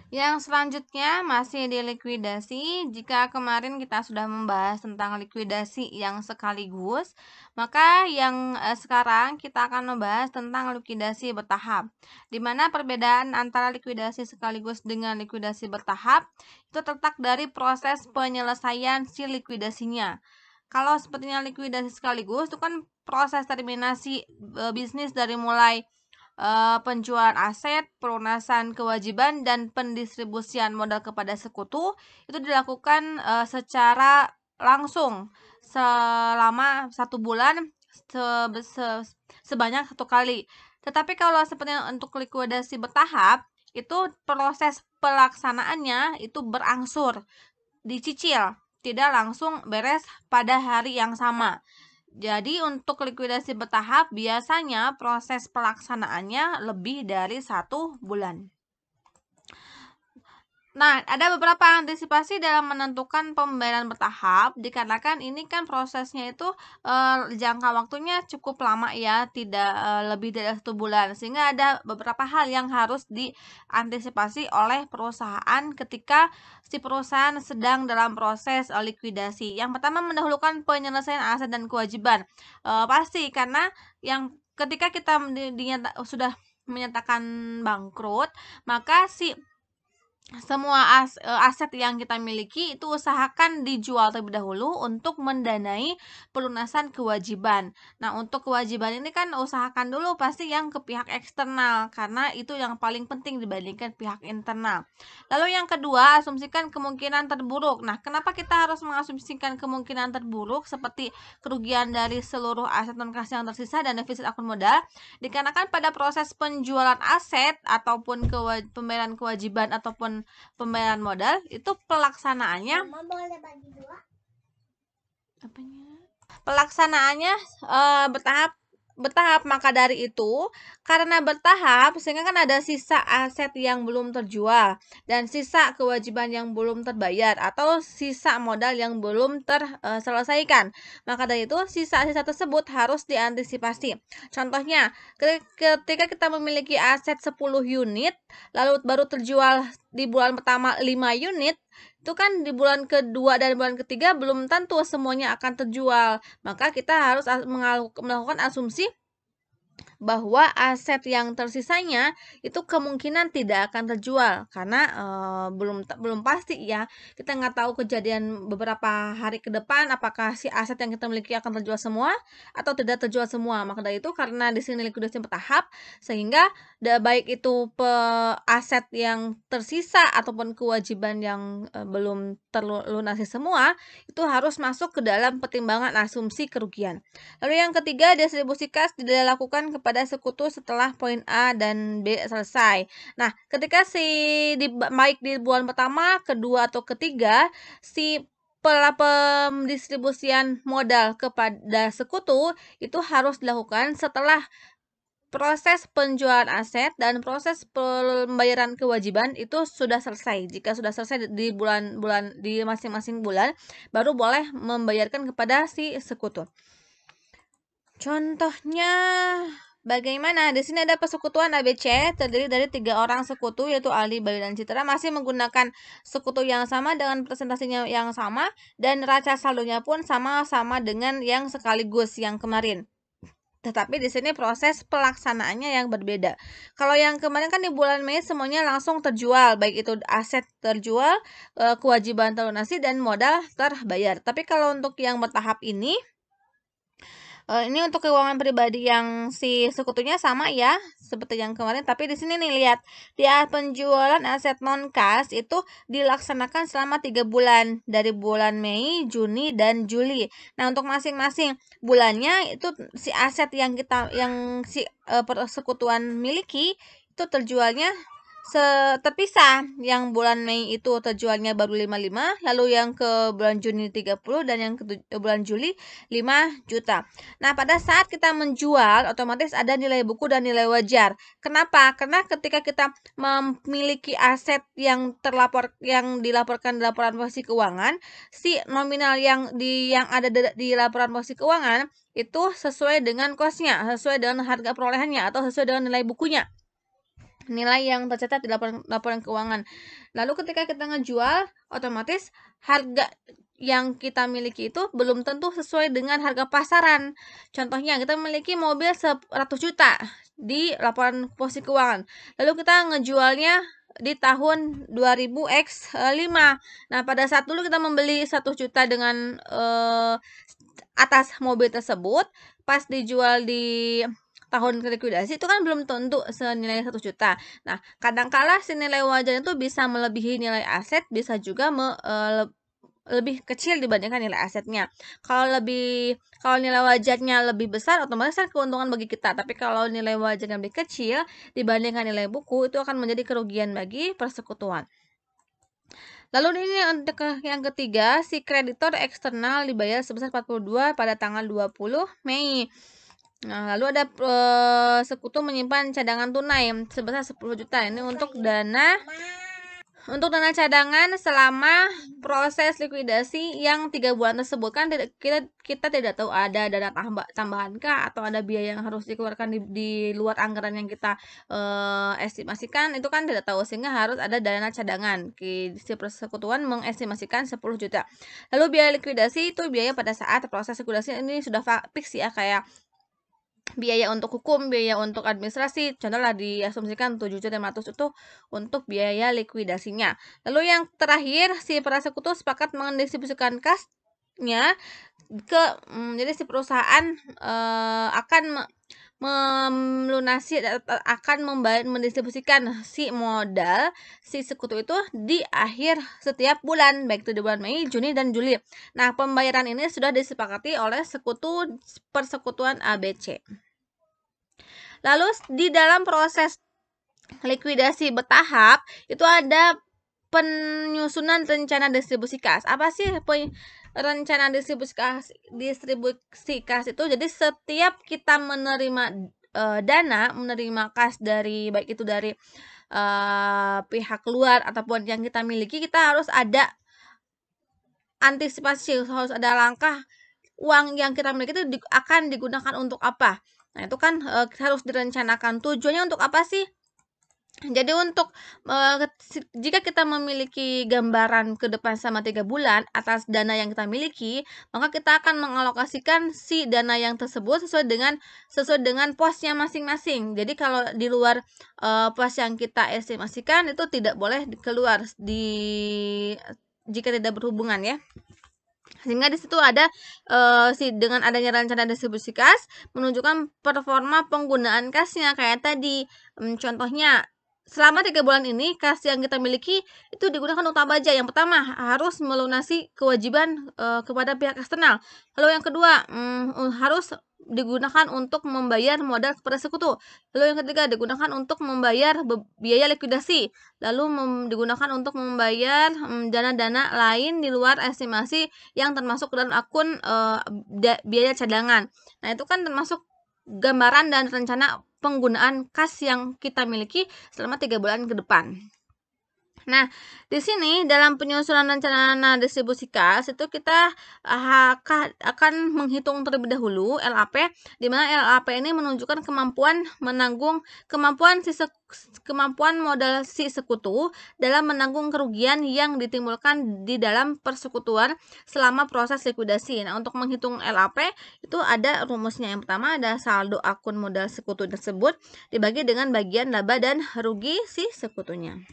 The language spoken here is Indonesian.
Yang selanjutnya masih di likuidasi. Jika kemarin kita sudah membahas tentang likuidasi yang sekaligus, maka yang sekarang kita akan membahas tentang likuidasi bertahap. Di mana perbedaan antara likuidasi sekaligus dengan likuidasi bertahap itu terletak dari proses penyelesaian si likuidasinya. Kalau sepertinya likuidasi sekaligus itu kan proses terminasi bisnis dari mulai penjualan aset, pelunasan kewajiban, dan pendistribusian modal kepada sekutu itu dilakukan secara langsung selama 1 bulan sebanyak 1 kali. Tetapi kalau sepertinya untuk likuidasi bertahap, itu proses pelaksanaannya itu berangsur, dicicil, tidak langsung beres pada hari yang sama. Jadi untuk likuidasi bertahap biasanya proses pelaksanaannya lebih dari 1 bulan. Nah, ada beberapa antisipasi dalam menentukan pembayaran bertahap, dikarenakan ini kan prosesnya itu jangka waktunya cukup lama ya, tidak lebih dari 1 bulan, sehingga ada beberapa hal yang harus diantisipasi oleh perusahaan ketika si perusahaan sedang dalam proses likuidasi. Yang pertama, mendahulukan penyelesaian aset dan kewajiban. Pasti karena yang ketika kita sudah menyatakan bangkrut, maka si semua aset yang kita miliki itu usahakan dijual terlebih dahulu untuk mendanai pelunasan kewajiban. Nah, untuk kewajiban ini kan usahakan dulu pasti yang ke pihak eksternal, karena itu yang paling penting dibandingkan pihak internal. Lalu yang kedua, asumsikan kemungkinan terburuk. Nah, kenapa kita harus mengasumsikan kemungkinan terburuk seperti kerugian dari seluruh aset non-kas yang tersisa dan defisit akun modal? Dikarenakan pada proses penjualan aset ataupun pembayaran kewajiban ataupun pembayaran modal itu pelaksanaannya bertahap. Maka dari itu, karena bertahap sehingga kan ada sisa aset yang belum terjual dan sisa kewajiban yang belum terbayar atau sisa modal yang belum terselesaikan. Maka dari itu sisa-sisa tersebut harus diantisipasi. Contohnya, ketika kita memiliki aset 10 unit lalu baru terjual di bulan pertama 5 unit, itu kan di bulan kedua dan bulan ketiga belum tentu semuanya akan terjual. Maka kita harus melakukan asumsi bahwa aset yang tersisanya itu kemungkinan tidak akan terjual karena belum pasti ya, kita nggak tahu kejadian beberapa hari ke depan apakah si aset yang kita miliki akan terjual semua atau tidak terjual semua. Maka dari itu karena di sini likuidasi bertahap sehingga baik itu aset yang tersisa ataupun kewajiban yang belum terlunasi semua itu harus masuk ke dalam pertimbangan asumsi kerugian. Lalu yang ketiga, distribusi kas dilakukan kepada sekutu setelah poin A dan B selesai. Nah, ketika baik di bulan pertama, kedua, atau ketiga, si pendistribusian modal kepada sekutu itu harus dilakukan setelah proses penjualan aset dan proses pembayaran kewajiban itu sudah selesai. Jika sudah selesai di bulan-bulan di masing-masing bulan, baru boleh membayarkan kepada si sekutu. Contohnya bagaimana? Di sini ada persekutuan ABC terdiri dari 3 orang sekutu yaitu Ali, Bayu, dan Citra masih menggunakan sekutu yang sama dengan presentasinya yang sama dan neraca saldonya pun sama-sama dengan yang sekaligus yang kemarin. Tetapi di sini proses pelaksanaannya yang berbeda. Kalau yang kemarin kan di bulan Mei semuanya langsung terjual, baik itu aset terjual, kewajiban terlunasi, dan modal terbayar. Tapi kalau untuk yang bertahap ini untuk keuangan pribadi yang si sekutunya sama ya seperti yang kemarin, tapi di sini nih lihat, penjualan aset non kas itu dilaksanakan selama 3 bulan dari bulan Mei, Juni, dan Juli. Nah, untuk masing-masing bulannya itu si aset yang si persekutuan miliki itu terjualnya terpisah. Yang bulan Mei itu terjualnya baru 55, lalu yang ke bulan Juni 30, dan yang ke bulan Juli 5 juta. Nah, pada saat kita menjual otomatis ada nilai buku dan nilai wajar. Kenapa? Karena ketika kita memiliki aset yang dilaporkan di laporan posisi keuangan, si nominal yang ada di laporan posisi keuangan itu sesuai dengan cost-nya, sesuai dengan harga perolehannya atau sesuai dengan nilai bukunya. nilai yang tercatat di laporan keuangan. Lalu ketika kita ngejual, otomatis harga yang kita miliki itu belum tentu sesuai dengan harga pasaran. Contohnya, kita memiliki mobil 100 juta di laporan posisi keuangan. Lalu kita ngejualnya di tahun 2000x5. Nah, pada saat dulu kita membeli 1 juta dengan atas mobil tersebut, pas dijual di tahun likuidasi itu kan belum tentu senilai 1 juta. Nah, kadangkala si nilai wajarnya itu bisa melebihi nilai aset, bisa juga lebih kecil dibandingkan nilai asetnya. Kalau nilai wajarnya lebih besar, otomatis kan keuntungan bagi kita. Tapi kalau nilai wajarnya lebih kecil dibandingkan nilai buku, itu akan menjadi kerugian bagi persekutuan. Lalu ini untuk yang ketiga, si kreditor eksternal dibayar sebesar 42 pada tanggal 20 Mei. Nah, lalu ada sekutu menyimpan cadangan tunai sebesar 10 juta. Ini untuk dana cadangan selama proses likuidasi yang 3 bulan tersebut. Kan kita tidak tahu ada dana tambahan kah, atau ada biaya yang harus dikeluarkan di luar anggaran yang kita estimasikan, itu kan tidak tahu, sehingga harus ada dana cadangan. Si persekutuan mengestimasikan 10 juta. Lalu biaya likuidasi itu biaya pada saat proses likuidasi, ini sudah fix ya, kayak biaya untuk hukum, biaya untuk administrasi, contohnya diasumsikan 7.500.000 itu untuk biaya likuidasinya. Lalu yang terakhir, si persekutu sepakat mendistribusikan kasnya jadi si perusahaan akan melunasi, akan mendistribusikan si modal si sekutu itu di akhir setiap bulan, baik itu di bulan Mei, Juni, dan Juli. Nah, pembayaran ini sudah disepakati oleh persekutuan ABC. Lalu di dalam proses likuidasi bertahap itu ada penyusunan rencana distribusi kas. Apa sih rencana distribusi kas itu? Jadi setiap kita menerima menerima kas dari, baik itu dari pihak luar ataupun yang kita miliki, kita harus ada antisipasi, harus ada langkah uang yang kita miliki itu akan digunakan untuk apa. Nah, itu kan harus direncanakan. Tujuannya untuk apa sih? Jadi untuk jika kita memiliki gambaran ke depan selama 3 bulan atas dana yang kita miliki, maka kita akan mengalokasikan si dana yang tersebut sesuai dengan posnya masing-masing. Jadi kalau di luar pos yang kita estimasikan, itu tidak boleh keluar jika tidak berhubungan ya. Sehingga di situ ada dengan adanya rencana distribusi kas menunjukkan performa penggunaan kasnya kayak tadi. Contohnya, selama 3 bulan ini kas yang kita miliki itu digunakan untuk apa aja? Yang pertama, harus melunasi kewajiban kepada pihak eksternal. Lalu yang kedua, harus digunakan untuk membayar modal kepada sekutu. Lalu yang ketiga, digunakan untuk membayar biaya likuidasi. Lalu digunakan untuk membayar dana-dana lain di luar estimasi yang termasuk dalam akun biaya cadangan. Nah, itu kan termasuk gambaran dan rencana penggunaan kas yang kita miliki selama 3 bulan ke depan. Nah, di sini dalam penyusunan rencana distribusi kas itu kita akan menghitung terlebih dahulu LAP, di mana LAP ini menunjukkan kemampuan modal si sekutu dalam menanggung kerugian yang ditimbulkan di dalam persekutuan selama proses likuidasi. Nah, untuk menghitung LAP itu ada rumusnya. Yang pertama ada saldo akun modal sekutu tersebut dibagi dengan bagian laba dan rugi si sekutunya.